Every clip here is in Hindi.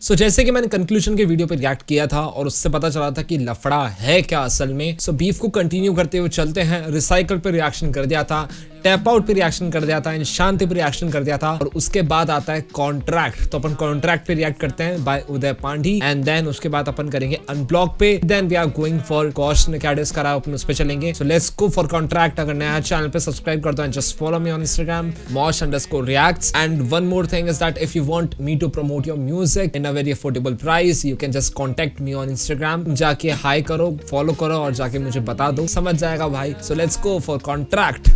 सो जैसे कि मैंने कंक्लूजन के वीडियो पे रिएक्ट किया था और उससे पता चला था कि लफड़ा है क्या असल में। सो बीफ को कंटिन्यू करते हुए चलते हैं। रिसाइकल पे रिएक्शन कर दिया था, टैप आउट पे रिएक्शन कर दिया था, एंड शांति पे रिएक्शन कर दिया था, और उसके बाद आता है कॉन्ट्रैक्ट। तो अपन कॉन्ट्रैक्ट पे रिएक्ट करते हैं by Uday Pandi, and then उसके बाद अपन करेंगे अनब्लॉक पे, then we are going for cost ने क्या डिस्क करा अपन उस पे चलेंगे। So let's go for contract. अगर नया चैनल पे सब्सक्राइब कर दो and just follow me on Instagram mosh_reacts। And one more thing is that if you want me to promote your music in a very affordable price, you can just contact me on Instagram. जाके हाई करो, फॉलो करो और जाके मुझे बता दो, समझ जाएगा भाई। सो लेट्स गो फॉर कॉन्ट्रैक्ट।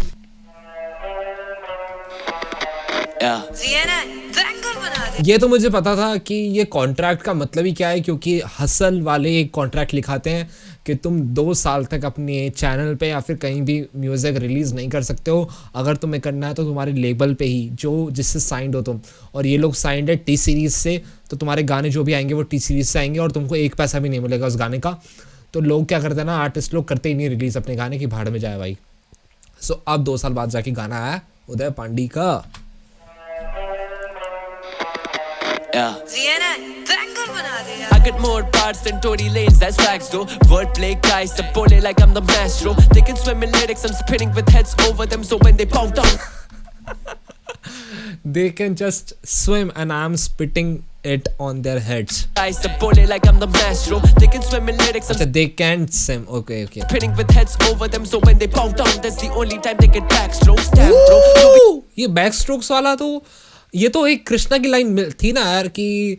ये तो मुझे पता था कि ये कॉन्ट्रैक्ट का मतलब ही क्या है, क्योंकि हसल वाले एक कॉन्ट्रैक्ट लिखाते हैं कि तुम 2 साल तक अपने चैनल पे या फिर कहीं भी म्यूज़िक रिलीज़ नहीं कर सकते हो। अगर तुम्हें करना है तो तुम्हारे लेबल पे ही, जो जिससे साइंड हो तुम। और ये लोग साइंड है टी सीरीज़ से, तो तुम्हारे गाने जो भी आएंगे वो टी सीरीज़ से आएंगे और तुमको एक पैसा भी नहीं मिलेगा उस गाने का। तो लोग क्या करते हैं ना, आर्टिस्ट लोग करते ही नहीं रिलीज़ अपने गाने की, भाड़ में जाए भाई। सो अब 2 साल बाद जाके गाना आया उदय पांडी का। I get more parts than Tory Lanez, that's facts though. Wordplay guys, the pole like I'm the maestro. They can swim in lyrics, I'm spinning with heads over them, so when they bow down they can just swim and I'm spitting it on their heads. Guys, the pole like I'm the maestro. They can swim in lyrics, I'm they can't swim. Okay. spinning with heads over them, so when they bow down, that's the only time they get backstrokes. Damn bro, ये बैकस्ट्रोक्स वाला तो ये तो एक कृष्णा की लाइन थी ना यार कि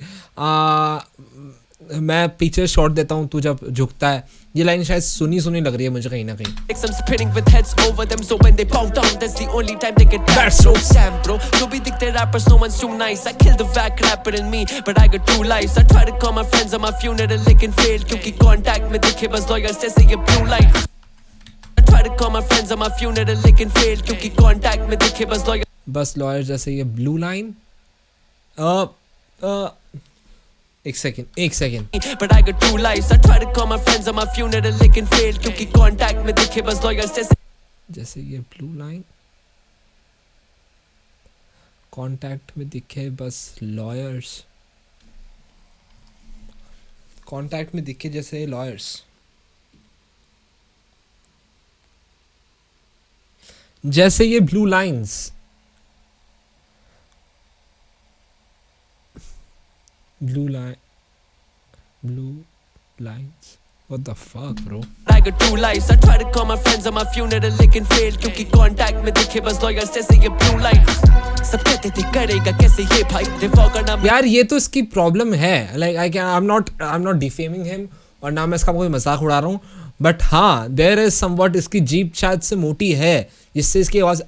मैं पीछे शॉट देता हूँ तू जब झुकता है। ये लाइन शायद सुनी लग रही है मुझे कहीं ना कहीं। I'm spinning with heads over them, so when they bow down, that's the only time they get backstrokes. Damn bro, जो भी दिखते rappers, no one's too nice. I killed the whack rapper in me, but I got 2 lives. I try to call my friends on my funeral, लेकिन fail क्योंकि contact में दिखे बस lawyers जैसे ये blue light. I try to call my friends on my funeral, लेकिन fail क्योंकि contact में दिखे बस lawyers जैसे ये ब्लू लाइन। एक second. But I got 2 lives. I try to call my friends on my funeral, लेकिन fail क्योंकि contact में दिखे बस lawyers जैसे ये ब्लू लाइन, कॉन्टैक्ट में दिखे बस लॉयर्स, कॉन्टैक्ट में दिखे जैसे लॉयर्स। जैसे ये blue lines, blue lines, what the fuck bro? I got 2 lives. I try to call my friends on my funeral, लेकिन fail क्योंकि contact में दिखे बस lawyers जैसे ये blue light. सब कहते थे करेगा कैसे ये भाई, दिफा करना यार ये तो इसकी प्रॉब्लम है। like I'm not defaming him और ना मैं इसका कोई मजाक उड़ा रहा हूँ, बट हाँ there is somewhat इसकी जीभ शायद से मोटी है जिससे इसकी आवाज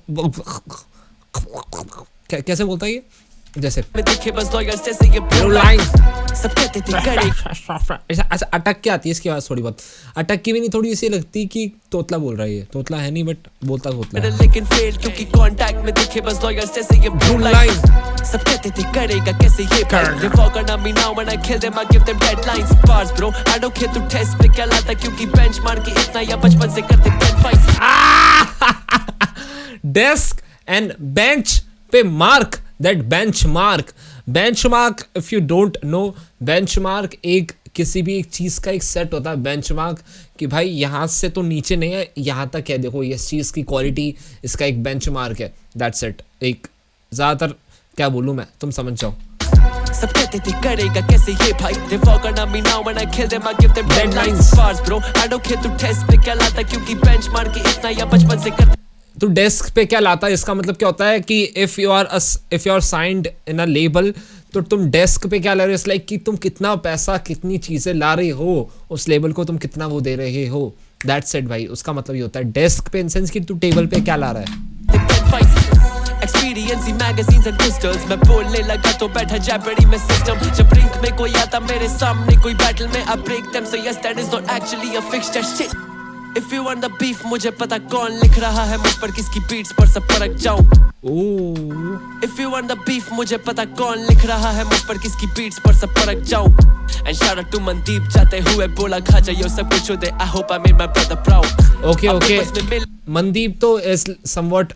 कैसे बोलता है ये, जैसे सब कहते थे अच्छा अटक के आती है इसकी आवाज, थोड़ी बहुत अटक की भी नहीं, थोड़ी ऐसी लगती कि तोतला बोल रहा है। ये तोतला है नहीं बट बोलता तोतला है। लेकिन फेल क्योंकि कांटेक्ट में दिखे बस लॉयर्स जैसे ये ब्लू लाइन। सब कहते थे करेगा कैसे ये भाई, they fuck on me now when I kill them I give them deadlines. Bars bro, I don't care तू टेस्ट पे क्या लाता क्योंकि बेंचमार्क की इतना या बचपन से करते pen fights. Desk and bench पे mark that benchmark if you don't know, benchmark एक किसी भी एक चीज का एक सेट होता है benchmark कि भाई यहाँ से तो नीचे नहीं है यहाँ तक है, देखो ये चीज की क्वालिटी इसका एक benchmark है, that's it। एक ज्यादातर क्या बोलूँ मैं, तुम समझ जाओ। सब कहते थे करेगा कैसे ये भाई, they fuck on me now when I kill them I give them deadlines. Bars bro, I don't care तू टेस्ट पे क्या लाता क्योंकि बेंचमार्क की इतना या बचपन से करते। तो डेस्क पे क्या लाता है, इसका मतलब क्या होता है कि if you are signed in a label तो तुम डेस्क पे क्या ला रहे हो, लाइक कि तुम कितना पैसा कितनी चीजें ला रहे हो उस लेबल को, तुम कितना वो दे रहे हो, दैट्स इट भाई। उसका मतलब ये होता है डेस्क पे इन सेंस कि तू टेबल पे क्या ला रहा है। एक्सपीरियंस मैगजीन्स एंड पिस्टल्स मैं बोलने लगा तो बैठा जेपरडी में सिस्टम, जब रिंग में कोई आता मेरे सामने कोई बैटल में I break them, so yes that is not actually a fixed shit. If you want the beef, मुझे पता कौन लिख रहा है मुझ पर किसकी बीट्स पर सब परख जाऊं। If you want the beef, मुझे पता कौन लिख रहा है मुझ पर किसकी बीट्स पर सब परख जाऊं। And shout out to Mandeep जाते हुए बोला खा जाइयो सब कुछ दे, I hope I made my brother proud। Okay। Mandeep तो is somewhat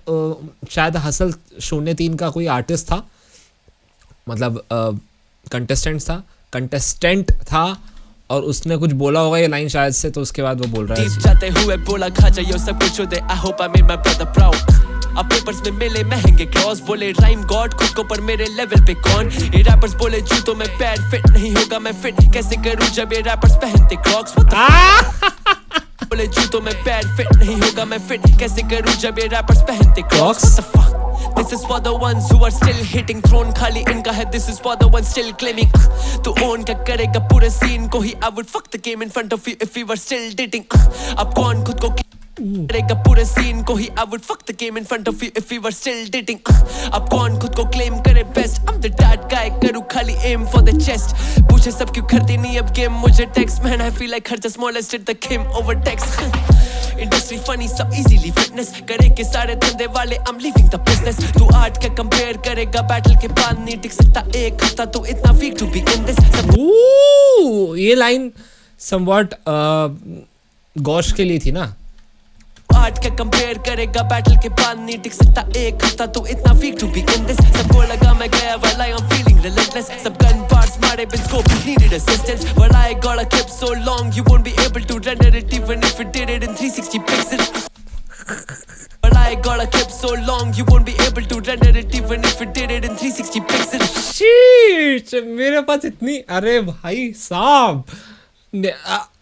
शायद हसल 03 का कोई आर्टिस्ट था, मतलब कंटेस्टेंट था। कंटेस्टेंट था और उसने कुछ बोला होगा ये लाइन शायद से, तो उसके बाद वो बोल रहा है जाते हुए बोला खा जाइयो सब कुछ दे। I hope I made my brother proud. अब पेपर्स में मिले महंगे क्रॉस, बोले राइम गॉड खुद को पर मेरे लेवल पे कौन। ये रैपर्स बोले जूतों में पैर फिट नहीं होगा मैं फिट कैसे करूं जब ये रैपर्स पहनते क्रॉक्स। बोले जूतों में पैर फिट नहीं होगा मैं फिट कैसे करूं जब ये रैपर्स पहनते Crocs. This is for the ones who are still hitting throne खाली इनका है, this is for the ones still claiming तो own क्या करेगा पूरे scene को ही। I would fuck the game in front of you if we were still dating। अब कौन खुद को करेगा पूरे scene को ही। I would fuck the game in front of you if we were still dating। अब कौन खुद को claim करे best। I'm the that guy करूँ खाली aim for the chest। पूछे सब क्यों करती नहीं अब game मुझे text man I feel like her just molested the Kim over text। Industry funny सब इजीली फिटनेस करे के सारे धंधे वाले I'm leaving the business। तू आर्ट क्या कंपेयर करेगा बैटल के बाद नहीं टिक सकता एक हफ्ता तू इतना weak to be in this. ये लाइन समवॉट गौश के लिए थी ना। आर्ट क्या कंपेयर करेगा बैटल के बाद नहीं टिक सकता एक हफ्ता तू इतना weak to be in this. सबको लगा मैं गया while I am feeling relentless। सब गन बार्स मारे बिन scope needed assistance but I got a clip so long you won't be able to render it even if it did it in 360 pixels। but I got a clip so long you won't be able to render it even if it did it in 360 pixels। Sheet मेरे पास इतनी, अरे भाई साहब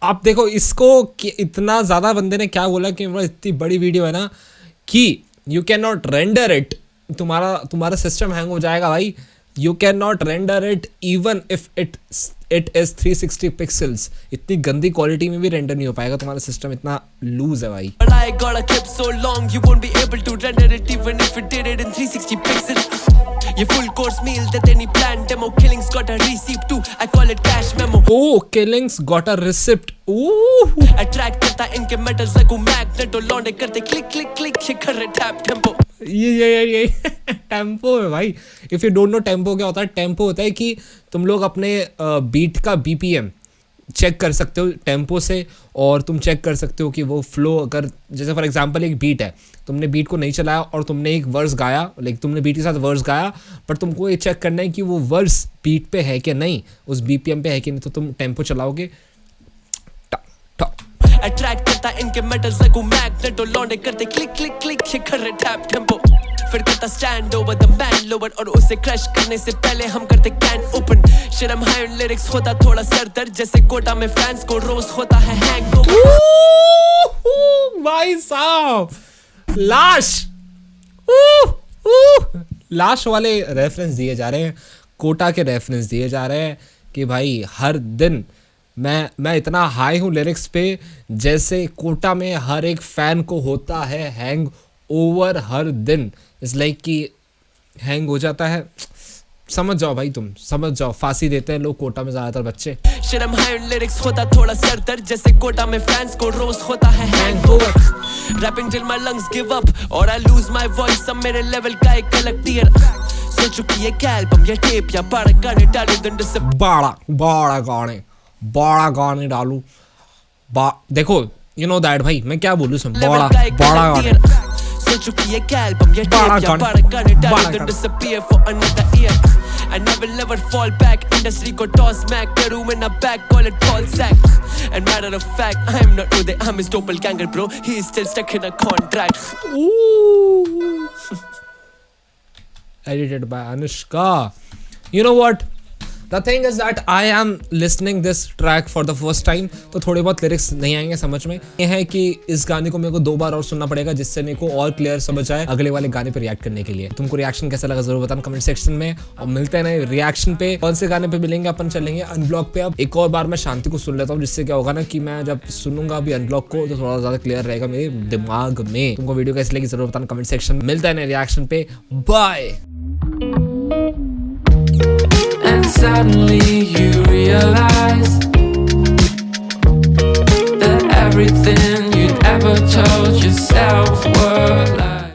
आप देखो इसको इतना ज़्यादा बंदे ने क्या बोला कि इतनी बड़ी वीडियो है ना कि you can not render it. तुम्हारा सिस्टम हैंग हो जाएगा भाई। You can not render it even if it is 360 pixels. इतनी गंदी क्वालिटी में भी रेंडर नहीं हो पाएगा, तुम्हारा सिस्टम इतना लूज है भाई। But I got a clip so long you won't be able to render it even if it did it in 360 pixels। ये full course meal that any plan demo killings got a receipt too I call it cash memo। Oh killings got a receipt। Attract करता इनके मेटल्स लगू मैग्नेट और लौंडे करते क्लिक क्लिक क्लिक ये कर रहे टैप टेम्पो। ये टेम्पो है भाई। If you don't know tempo क्या होता है, टेम्पो होता है कि तुम लोग अपने बीट का BPM चेक कर सकते हो टेम्पो से, और तुम चेक कर सकते हो कि वो फ्लो अगर जैसे फॉर एग्जांपल एक बीट है, तुमने बीट को नहीं चलाया और तुमने एक वर्स गाया, लाइक तुमने बीट के साथ वर्स गाया, पर तुमको ये चेक करना है कि वो वर्स बीट पे है कि नहीं, उस BPM पे है कि नहीं, तो तुम टेम्पो चलाओगे। अट्रैक्ट करता इनके मेटल्स लगू मैग्नेट और लौंडे करते क्लिक क्लिक क्लिक ये कर रहे टैप टेम्पो। फिर करता stand over the man lower और उसे क्रश करने से पहले हम करते कैन ओपन। शर्म हाई लिरिक्स होता थोड़ा सर दर्द जैसे कोटा में फैंस को रोज होता है हैंगओवर। भाई साहब लाश वाले रेफरेंस दिए जा रहे हैं, कोटा के रेफरेंस दिए जा रहे हैं कि भाई हर दिन मैं इतना हाई हूँ लिरिक्स पे जैसे कोटा में हर एक फैन को होता है हैंग ओवर हर दिन। इट्स लाइक कि हैंग हो जाता है। समझ जाओ भाई, तुम समझ जाओ, फांसी देते हैं लोग कोटा में ज़्यादातर बच्चे। शर्म हाई लिरिक्स होता थोड़ा सर दर्द जैसे कोटा में फैंस को रोज होता है hangover. Rapping till my lungs give up और आई लूज माय वॉइस। सब मेरे लेवल का एक अलग टियर। सोचो कि ये क्या एल्बम या टेप या बड़ा गाने डाले दंड से बड़ा गाने डालू। देखो यू नो दैट भाई, मैं क्या बोलूँ सुन, बड़ा गाने। सोचो कि ये क्या एल्बम या टेप या बड़ा गाने डाले दंड disappear for another year। I never fall back। Industry को टॉस मैक करूँ मैं ना back, call it Paul Sack। And matter of fact I'm not Uday, I'm his doppelganger bro, he is still stuck in a contract। Edited by Anushka। You know what? The thing is that I am listening this track for the first time, तो थोड़े बहुत लिरिक्स नहीं आएंगे समझ में। ये है कि इस गाने को मेरे को 2 बार और सुनना पड़ेगा जिससे मेरे को और क्लियर समझ आए अगले वाले गाने पे रिएक्ट करने के लिए। तुमको रिएक्शन कैसा लगा जरूर बताना कमेंट सेक्शन में, और मिलते हैं नए रिएक्शन पे। कौन से गाने पे मिलेंगे, अपन चलेंगे अनब्लॉक पे। अब एक और बार मैं शांति को सुन लेता हूँ, जिससे क्या होगा ना कि मैं जब सुनूंगा अभी अनब्लॉक को तो थोड़ा ज्यादा क्लियर रहेगा मेरे दिमाग में। तुमको वीडियो कैसी लगी जरूर बताना कमेंट सेक्शन में। मिलता है नए रिएक्शन पे, bye. And suddenly you realize that everything you'd ever told yourself were lies.